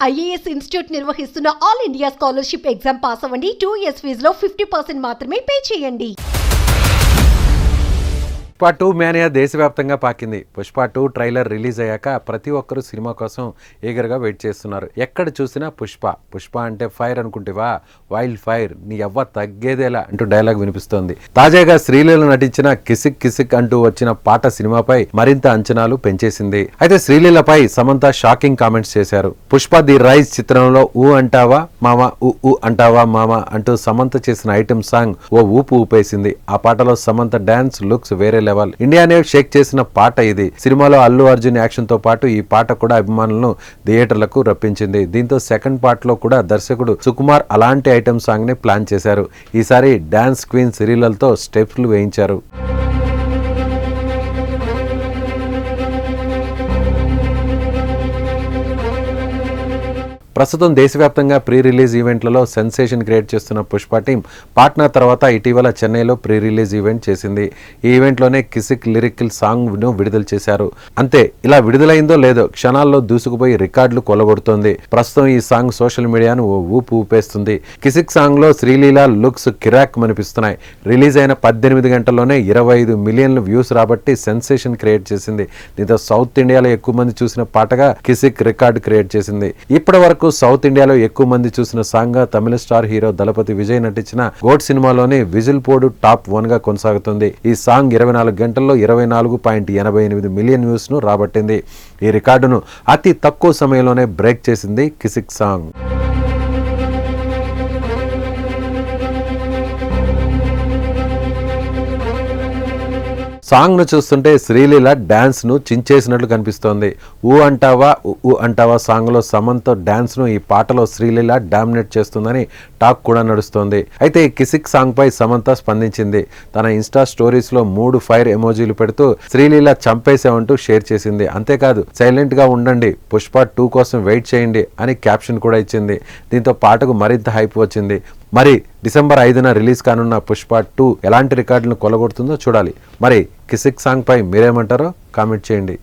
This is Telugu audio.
ఐఏఎస్ ఇన్స్టిట్యూట్ నిర్వహిస్తున్న all India scholarship exam pass అవ్వండి. 2 years ఫీజులో 50% మాత్రమే పే చేయండి. పుష్ప 2 మేనియా దేశవ్యాప్తంగా పాకింది. పుష్ప 2 ట్రైలర్ రిలీజ్ అయ్యాక ప్రతి ఒక్కరూ సినిమా కోసం ఈగర్గా వెయిట్ చేస్తున్నారు. ఎక్కడ చూసినా పుష్ప అంటే ఫైర్ అనుకుంటేవా, వైల్డ్ ఫైర్, నీ అవ్వ తగ్గేదేలా అంటూ డైలాగ్ వినిపిస్తోంది. తాజాగా శ్రీలీల నటించిన కిసిక్ కిసిక్ అంటూ వచ్చిన పాట సినిమాపై మరింత అంచనాలు పెంచేసింది. అయితే శ్రీలీలపై సమంత షాకింగ్ కామెంట్స్ చేశారు. పుష్ప ది రైజ్ చిత్రంలో ఊ అంటావా మామ, ఊ అంటావా మామ అంటూ సమంత చేసిన ఐటెం సాంగ్ ఓ ఊపు ఊపేసింది. ఆ పాటలో సమంత డాన్స్ లుక్స్ వేరే లెవెల్. ఇండియానే షేక్ చేసిన పాట ఇది. సినిమాలో అల్లు అర్జున్ యాక్షన్ తో పాటు ఈ పాట కూడా అభిమానులను థియేటర్లకు రప్పించింది. దీంతో సెకండ్ పార్ట్ లో కూడా దర్శకుడు సుకుమార్ అలాంటి ఐటెం సాంగ్ ని ప్లాన్ చేశారు. ఈసారి డాన్స్ క్వీన్ శ్రీలీలతో స్టెప్స్లు వేయించారు. ప్రస్తుతం దేశవ్యాప్తంగా ప్రీ రిలీజ్ ఈవెంట్లలో సెన్సేషన్ క్రియేట్ చేస్తున్న పుష్ప టీం పాట్నా తర్వాత ఇటీవల చెన్నైలో ప్రీ రిలీజ్ ఈవెంట్ చేసింది. ఈ ఈవెంట్లోనే కిసిక్ లిరికల్ సాంగ్ను విడుదల చేశారు. అంతే, ఇలా విడుదలైందో లేదో క్షణాల్లో దూసుకుపోయి రికార్డులు కొలగొడుతోంది. ప్రస్తుతం ఈ సాంగ్ సోషల్ మీడియాను ఓ ఊపు ఊపేస్తుంది. కిసిక్ సాంగ్లో శ్రీలీల లుక్స్ కిరాక్ అనిపిస్తున్నాయి. రిలీజ్ అయిన 18 గంటల్లోనే 25 మిలియన్ల వ్యూస్ రాబట్టి సెన్సేషన్ క్రియేట్ చేసింది. దీంతో సౌత్ ఇండియాలో ఎక్కువ మంది చూసిన పాటగా కిసిక్ రికార్డు క్రియేట్ చేసింది. ఇప్పటి వరకు సౌత్ ఇండియాలో ఎక్కువ మంది చూసిన సాంగ్ గా తమిళ స్టార్ హీరో దళపతి విజయ్ నటించిన గోడ్ సినిమాలోని విజిల్ పోడు టాప్ 1 గా కొనసాగుతుంది. ఈ సాంగ్ 24 గంటల్లో 24.88 మిలియన్ వ్యూస్ ను రాబట్టింది. ఈ రికార్డును అతి తక్కువ సమయంలోనే బ్రేక్ చేసింది కిసిక్ సాంగ్. సాంగ్ ను చూస్తుంటే శ్రీలీల డాన్స్ ను చించేసినట్లు కనిపిస్తోంది. ఊ అంటావా సాంగ్ లో సమంత డాన్స్ ను ఈ పాటలో శ్రీలీల డామినేట్ చేస్తుందని టాక్ కూడా నడుస్తోంది. అయితే ఈ కిసిక్ సాంగ్ పై సమంత స్పందించింది. తన ఇన్స్టా స్టోరీస్ లో 3 ఫైర్ ఎమోజీలు పెడుతూ శ్రీలీల చంపేశామంటూ షేర్ చేసింది. అంతేకాదు, సైలెంట్ గా ఉండండి, పుష్ప 2 కోసం వెయిట్ చేయండి అని క్యాప్షన్ కూడా ఇచ్చింది. దీంతో పాటకు మరింత హైప్ వచ్చింది. మరి డిసెంబర్ 5న రిలీజ్ కానున్న పుష్ప 2 ఎలాంటి రికార్డులను కొలగొడుతుందో చూడాలి. మరి కిసిక్ సాంగ్ పై మీరేమంటారో కామెంట్ చేయండి.